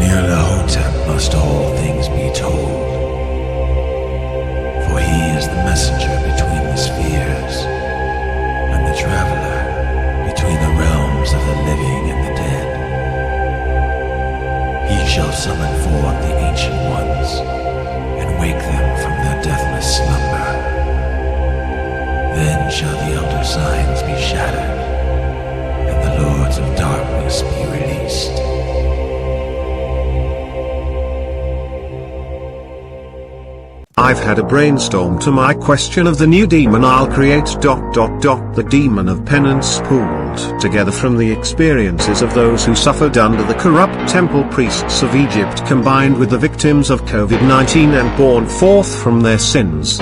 Nyarlathotep must all things be told, for he is the messenger between the spheres, and the traveler between the realms of the living and the dead. He shall summon forth the ancient ones, and wake them from their deathless slumber. Then shall the elder signs be shattered, and the lords of darkness be released. I've had a brainstorm to my question of the new demon I'll create. The demon of penance pooled together from the experiences of those who suffered under the corrupt temple priests of Egypt, combined with the victims of COVID-19 and born forth from their sins.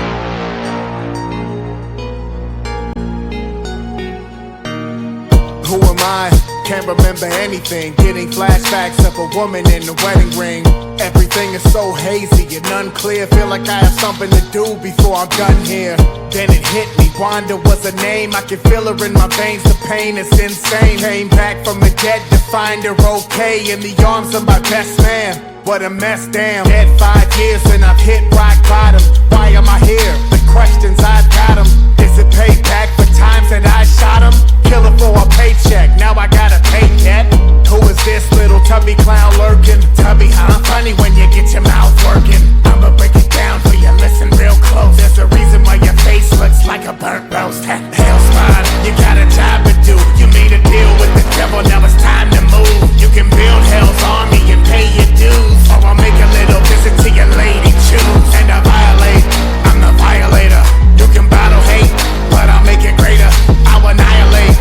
Who am I? Can't remember anything. Getting flashbacks of a woman in the wedding ring. Everything is so hazy and unclear. Feel like I have something to do before I'm done here. Then it hit me, Wanda was a name. I can feel her in my veins, the pain is insane. Came back from the dead to find her okay in the arms of my best man. What a mess, damn. Dead 5 years and I've hit rock bottom. Why am I here? The questions I've got 'em. Is it payback for times that I shot 'em? Killer for a paycheck, now I gotta pay debt. Who is this little tubby clown lurking? Tubby, huh? Funny when you get your mouth working. I'ma break it down for you, listen real close. There's a reason why your face looks like a burnt roast. Hell's fine, you got a job to do. You made a deal with the devil, now it's time to move. You can build Hell's army and pay your dues, or I'll make a little visit to your lady, choose. And I violate, I'm the violator. You can battle hate, but I'll make it greater. I'll annihilate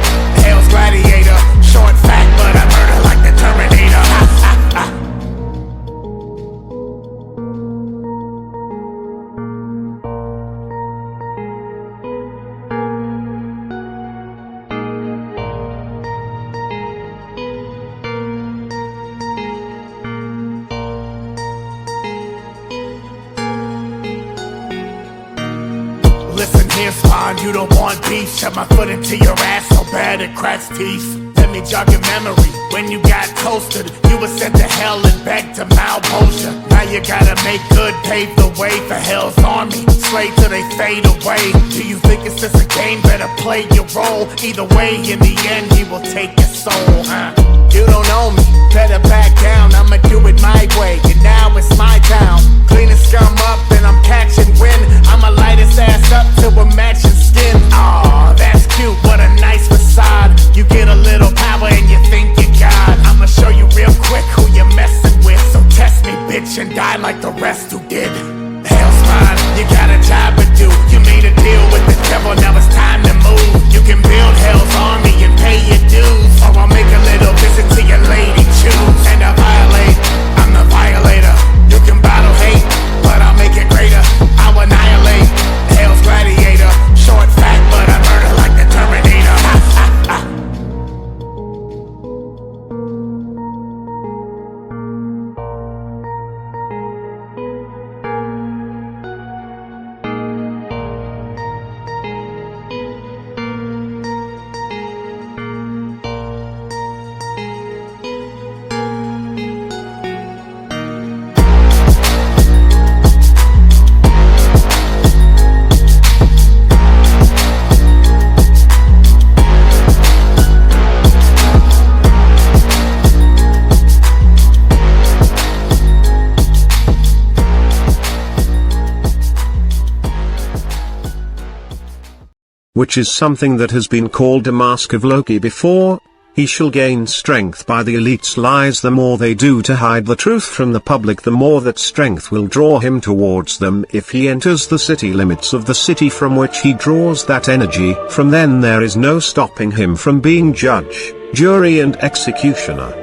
Hell's gladiator. Short fact, but I murder like the Terminator. Listen here, Spawn, you don't want beef. Shove my foot into your ass so bad it cracks teeth. Let me jog your memory. When you got toasted, you were sent to hell and begged to malposture. Now you gotta make good, pave the way for Hell's army. Slay till they fade away. Do you think it's just a game? Better play your role. Either way, in the end, he will take your soul, huh? You don't know me, better back down. I'ma do it my way, and now it's my town. Clean the scum up, and I'm catching wind. I'ma light his ass up till we're matching skin. Aw, that's cute, what a nice facade. You get a little power and you think you God. I'ma show you real quick who you're messing with. So test me, bitch, and die like the rest who did. Hell's fine, you got a job to do. You made a deal with the devil, now it's time to move. You can build Hell's army and pay your dues, or I'll make a little visit to your lady, choose. And I violate, I'm the violator. You can battle hate, but I'll make it greater. I'll annihilate Hell's gladiator. Short fact, but I murder like the Terminator. Which is something that has been called a mask of Loki before. He shall gain strength by the elite's lies. The more they do to hide the truth from the public, the more that strength will draw him towards them. If he enters the city limits of the city from which he draws that energy, from then there is no stopping him from being judge, jury and executioner.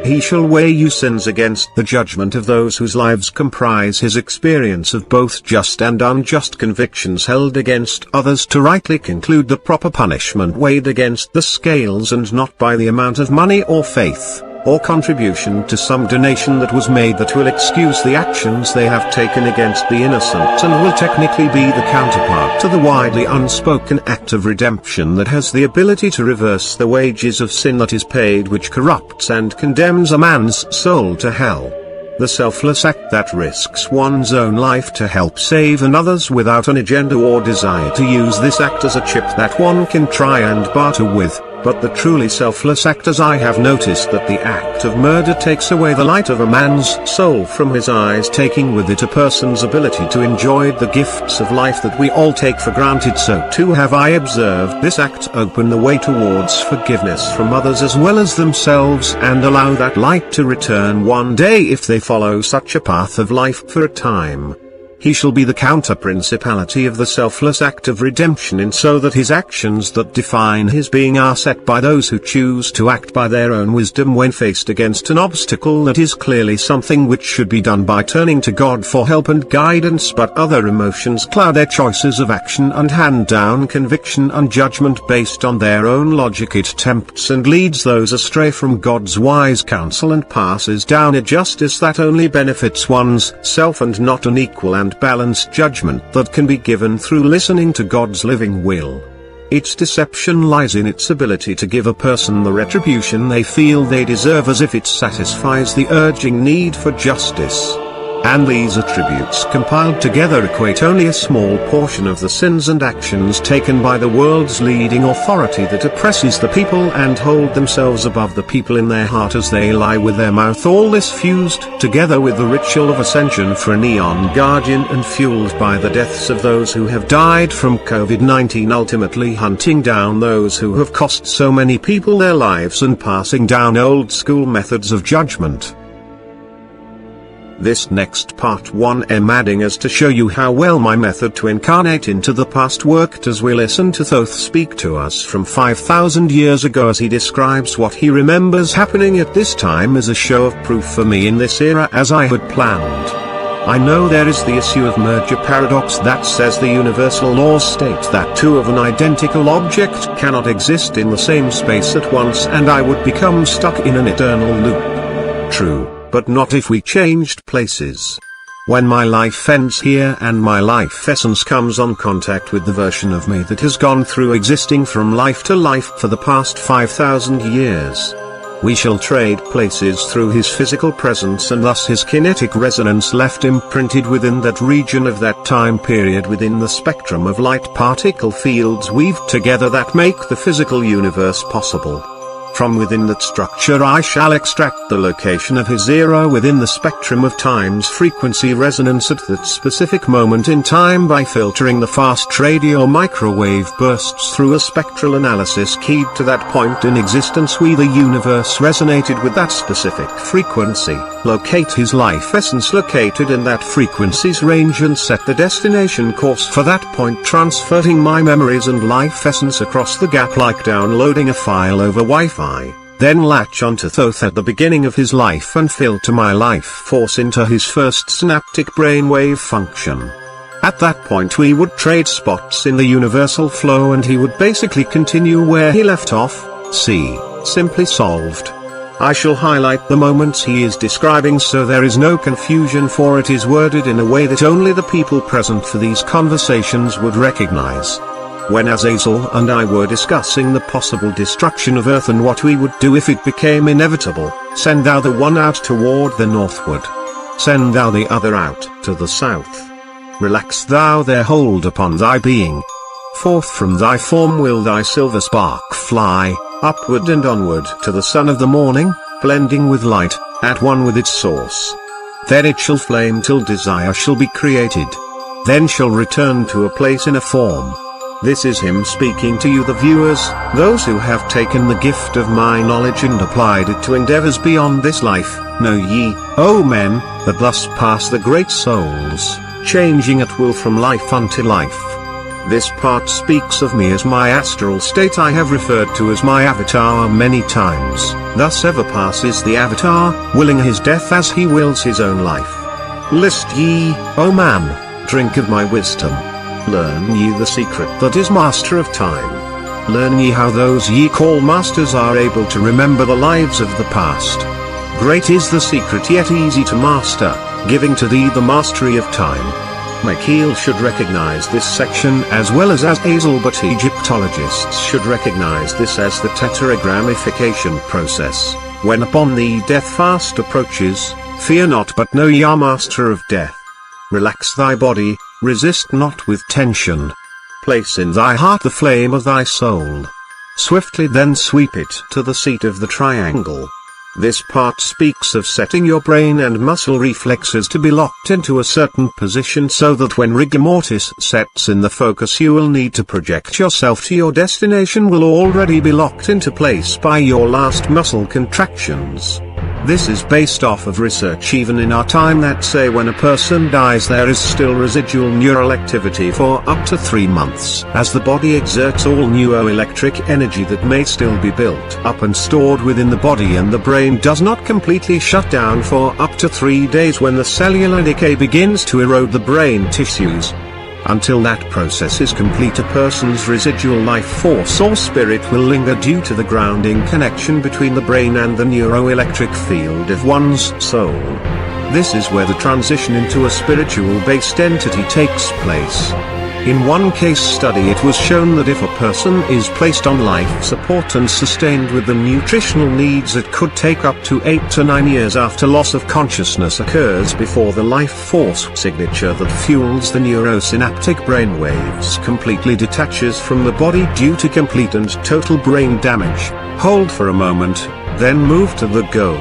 He shall weigh your sins against the judgment of those whose lives comprise his experience of both just and unjust convictions held against others, to rightly conclude the proper punishment weighed against the scales, and not by the amount of money or faith, or contribution to some donation that was made, that will excuse the actions they have taken against the innocent, and will technically be the counterpart to the widely unspoken act of redemption that has the ability to reverse the wages of sin that is paid, which corrupts and condemns a man's soul to hell. The selfless act that risks one's own life to help save another's without an agenda or desire to use this act as a chip that one can try and barter with. But the truly selfless act, as I have noticed, that the act of murder takes away the light of a man's soul from his eyes, taking with it a person's ability to enjoy the gifts of life that we all take for granted. So too have I observed this act open the way towards forgiveness from others as well as themselves, and allow that light to return one day if they follow such a path of life for a time. He shall be the counter-principality of the selfless act of redemption, in so that his actions that define his being are set by those who choose to act by their own wisdom when faced against an obstacle that is clearly something which should be done by turning to God for help and guidance, but other emotions cloud their choices of action and hand down conviction and judgment based on their own logic. It tempts and leads those astray from God's wise counsel and passes down a justice that only benefits one's self and not an equal and balanced judgment that can be given through listening to God's living will. Its deception lies in its ability to give a person the retribution they feel they deserve, as if it satisfies the urging need for justice. And these attributes compiled together equate only a small portion of the sins and actions taken by the world's leading authority that oppresses the people and hold themselves above the people in their heart as they lie with their mouth. All this fused together with the ritual of ascension for a neon guardian and fueled by the deaths of those who have died from COVID-19, ultimately hunting down those who have cost so many people their lives and passing down old school methods of judgment. This next part 1 am adding as to show you how well my method to incarnate into the past worked, as we listen to Thoth speak to us from 5,000 years ago as he describes what he remembers happening at this time as a show of proof for me in this era as I had planned. I know there is the issue of merger paradox that says the universal laws state that two of an identical object cannot exist in the same space at once, and I would become stuck in an eternal loop. True. But not if we changed places. When my life ends here and my life essence comes on contact with the version of me that has gone through existing from life to life for the past 5,000 years, we shall trade places through his physical presence, and thus his kinetic resonance left imprinted within that region of that time period within the spectrum of light particle fields weaved together that make the physical universe possible. From within that structure I shall extract the location of his era within the spectrum of time's frequency resonance at that specific moment in time by filtering the fast radio microwave bursts through a spectral analysis keyed to that point in existence. We, the universe, resonated with that specific frequency, locate his life essence located in that frequency's range, and set the destination course for that point, transferring my memories and life essence across the gap like downloading a file over Wi-Fi. Then latch onto Thoth at the beginning of his life and filter my life force into his first synaptic brainwave function. At that point we would trade spots in the universal flow and he would basically continue where he left off. See, simply solved. I shall highlight the moments he is describing so there is no confusion, for it is worded in a way that only the people present for these conversations would recognize. When Azazel and I were discussing the possible destruction of Earth and what we would do if it became inevitable, send thou the one out toward the northward. Send thou the other out to the south. Relax thou their hold upon thy being. Forth from thy form will thy silver spark fly, upward and onward to the sun of the morning, blending with light, at one with its source. Then it shall flame till desire shall be created. Then shall return to a place in a form. This is him speaking to you, the viewers, those who have taken the gift of my knowledge and applied it to endeavors beyond this life. Know ye, O men, that thus pass the great souls, changing at will from life unto life. This part speaks of me as my astral state. I have referred to as my avatar many times. Thus ever passes the avatar, willing his death as he wills his own life. List ye, O man, drink of my wisdom. Learn ye the secret that is master of time. Learn ye how those ye call masters are able to remember the lives of the past. Great is the secret, yet easy to master, giving to thee the mastery of time. Michael should recognize this section as well as Azazel, but Egyptologists should recognize this as the tetragrammification process. When upon thee death fast approaches, Fear not, but know ye are master of death. Relax thy body, resist not with tension. Place in thy heart the flame of thy soul. Swiftly then sweep it to the seat of the triangle. This part speaks of setting your brain and muscle reflexes to be locked into a certain position so that when rigor mortis sets in, the focus you will need to project yourself to your destination will already be locked into place by your last muscle contractions. This is based off of research even in our time that say when a person dies there is still residual neural activity for up to 3 months, as the body exerts all neuroelectric energy that may still be built up and stored within the body, and the brain does not completely shut down for up to 3 days when the cellular decay begins to erode the brain tissues. Until that process is complete, a person's residual life force or spirit will linger due to the grounding connection between the brain and the neuroelectric field of one's soul. This is where the transition into a spiritual-based entity takes place. In one case study it was shown that if a person is placed on life support and sustained with the nutritional needs, it could take up to 8 to 9 years after loss of consciousness occurs before the life force signature that fuels the neurosynaptic brainwaves completely detaches from the body due to complete and total brain damage. Hold for a moment, then move to the goal.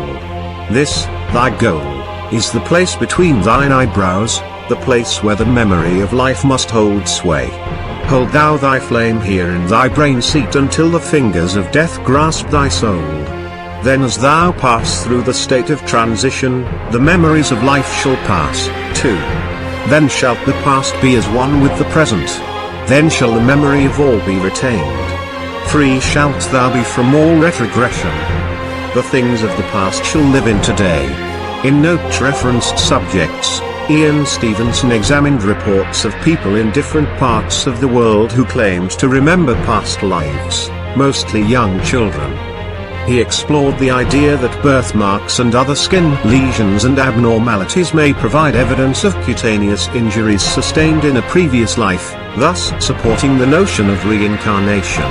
This, thy goal, is the place between thine eyebrows, the place where the memory of life must hold sway. Hold thou thy flame here in thy brain seat until the fingers of death grasp thy soul. Then as thou pass through the state of transition, the memories of life shall pass, too. Then shalt the past be as one with the present. Then shall the memory of all be retained. Free shalt thou be from all retrogression. The things of the past shall live in today. In note-referenced subjects, Ian Stevenson examined reports of people in different parts of the world who claimed to remember past lives, mostly young children. He explored the idea that birthmarks and other skin lesions and abnormalities may provide evidence of cutaneous injuries sustained in a previous life, thus supporting the notion of reincarnation.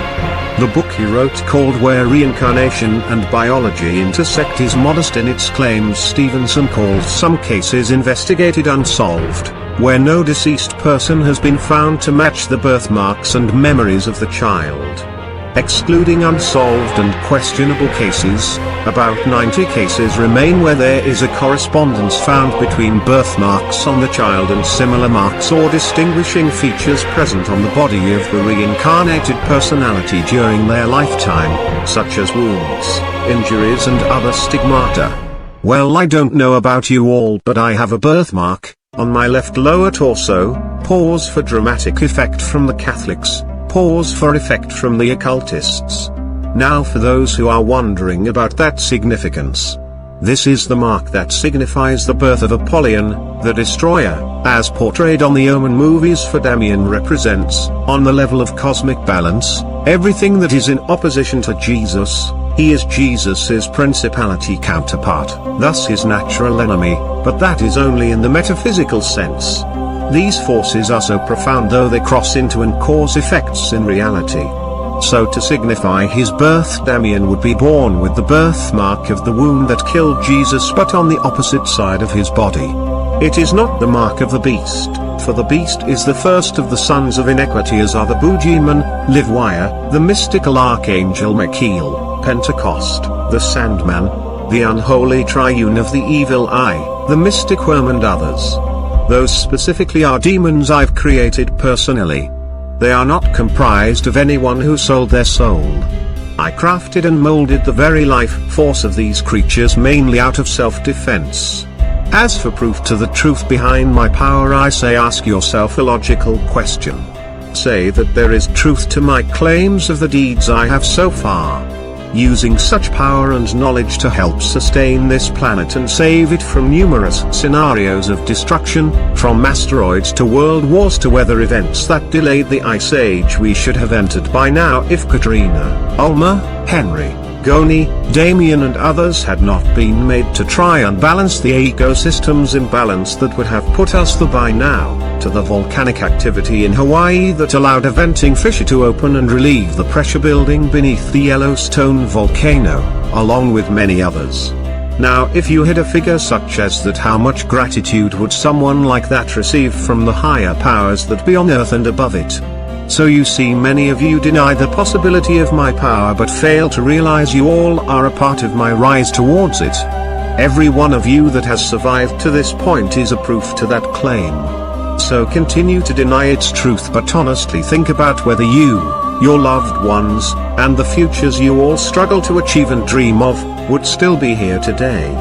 The book he wrote, called Where Reincarnation and Biology Intersect, is modest in its claims. Stevenson called some cases investigated unsolved, where no deceased person has been found to match the birthmarks and memories of the child. Excluding unsolved and questionable cases, about 90 cases remain where there is a correspondence found between birthmarks on the child and similar marks or distinguishing features present on the body of the reincarnated personality during their lifetime, such as wounds, injuries and other stigmata. Well, I don't know about you all, but I have a birthmark on my left lower torso. Pause for dramatic effect from the Catholics. Pause for effect from the occultists. Now for those who are wondering about that significance. This is the mark that signifies the birth of Apollyon, the destroyer, as portrayed on the Omen movies. For Damien represents, on the level of cosmic balance, everything that is in opposition to Jesus. He is Jesus's principality counterpart, thus his natural enemy, but that is only in the metaphysical sense. These forces are so profound though they cross into and cause effects in reality. So to signify his birth, Damien would be born with the birthmark of the wound that killed Jesus, but on the opposite side of his body. It is not the mark of the beast, for the beast is the first of the sons of iniquity, as are the Bugiman, Livewire, the mystical archangel Michael, Pentecost, the Sandman, the unholy triune of the evil eye, the mystic worm and others. Those specifically are demons I've created personally. They are not comprised of anyone who sold their soul. I crafted and molded the very life force of these creatures mainly out of self-defense. As for proof to the truth behind my power, I say ask yourself a logical question. Say that there is truth to my claims of the deeds I have so far. Using such power and knowledge to help sustain this planet and save it from numerous scenarios of destruction, from asteroids to world wars to weather events that delayed the Ice Age we should have entered by now if Katrina, Ulma, Henry, Goni, Damien and others had not been made to try and balance the ecosystem's imbalance that would have put us by now, to the volcanic activity in Hawaii that allowed a venting fissure to open and relieve the pressure building beneath the Yellowstone volcano, along with many others. Now if you had a figure such as that, how much gratitude would someone like that receive from the higher powers that be on earth and above it? So you see, many of you deny the possibility of my power but fail to realize you all are a part of my rise towards it. Every one of you that has survived to this point is a proof to that claim. So continue to deny its truth, but honestly think about whether you, your loved ones, and the futures you all struggle to achieve and dream of, would still be here today.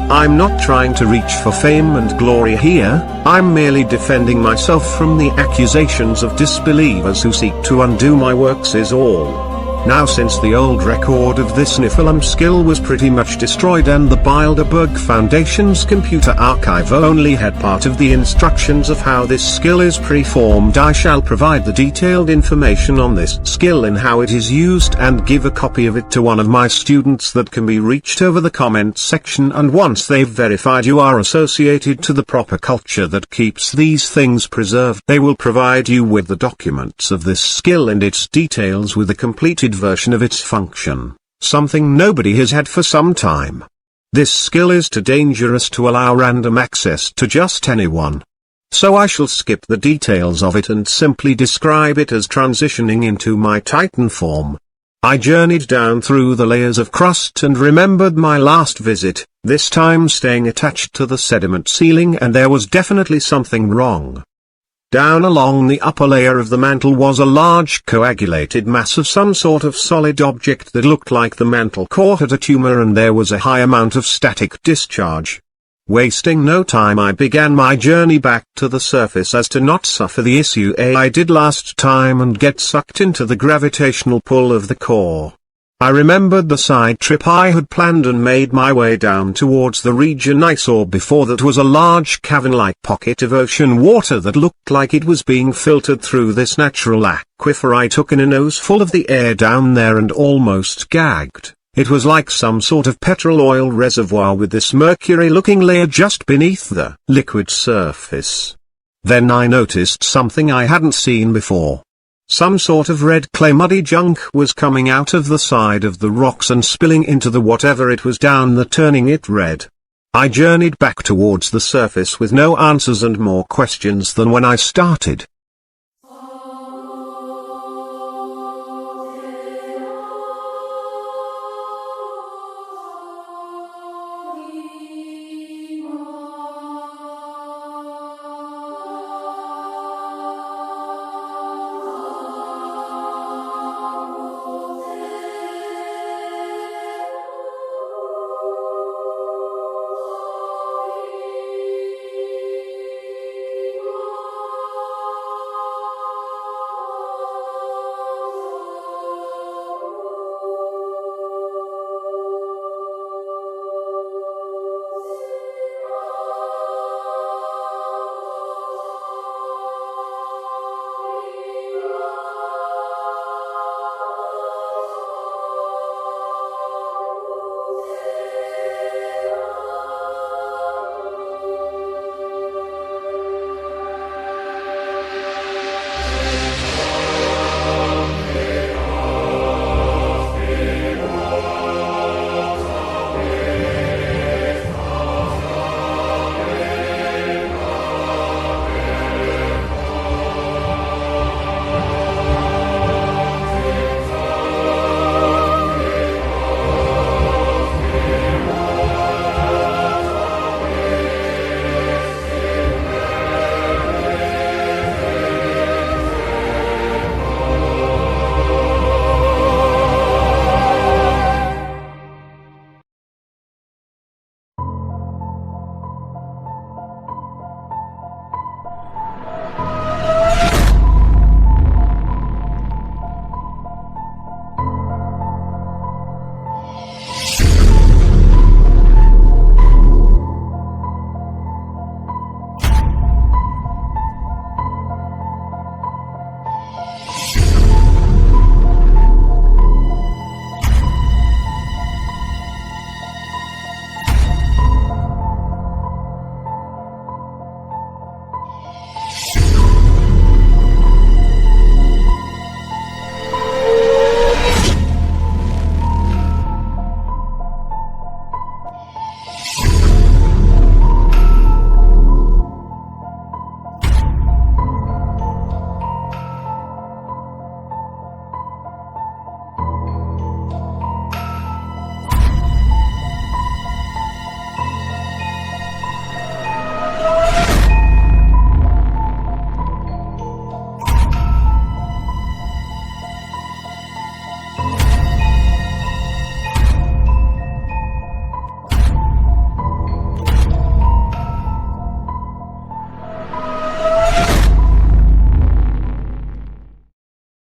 I'm not trying to reach for fame and glory here, I'm merely defending myself from the accusations of disbelievers who seek to undo my works is all. Now since the old record of this Nephilim skill was pretty much destroyed and the Bilderberg Foundation's computer archive only had part of the instructions of how this skill is preformed, I shall provide the detailed information on this skill and how it is used and give a copy of it to one of my students that can be reached over the comments section, and once they've verified you are associated to the proper culture that keeps these things preserved, they will provide you with the documents of this skill and its details with a completed version of its function, something nobody has had for some time. This skill is too dangerous to allow random access to just anyone. So I shall skip the details of it and simply describe it as transitioning into my Titan form. I journeyed down through the layers of crust and remembered my last visit, this time staying attached to the sediment ceiling, and there was definitely something wrong. Down along the upper layer of the mantle was a large coagulated mass of some sort of solid object that looked like the mantle core had a tumor, and there was a high amount of static discharge. Wasting no time, I began my journey back to the surface as to not suffer the issue I did last time and get sucked into the gravitational pull of the core. I remembered the side trip I had planned and made my way down towards the region I saw before. That was a large cavern-like pocket of ocean water that looked like it was being filtered through this natural aquifer. I took in a noseful of the air down there and almost gagged. It was like some sort of petrol oil reservoir with this mercury-looking layer just beneath the liquid surface. Then I noticed something I hadn't seen before. Some sort of red clay muddy junk was coming out of the side of the rocks and spilling into the whatever it was down there, turning it red. I journeyed back towards the surface with no answers and more questions than when I started.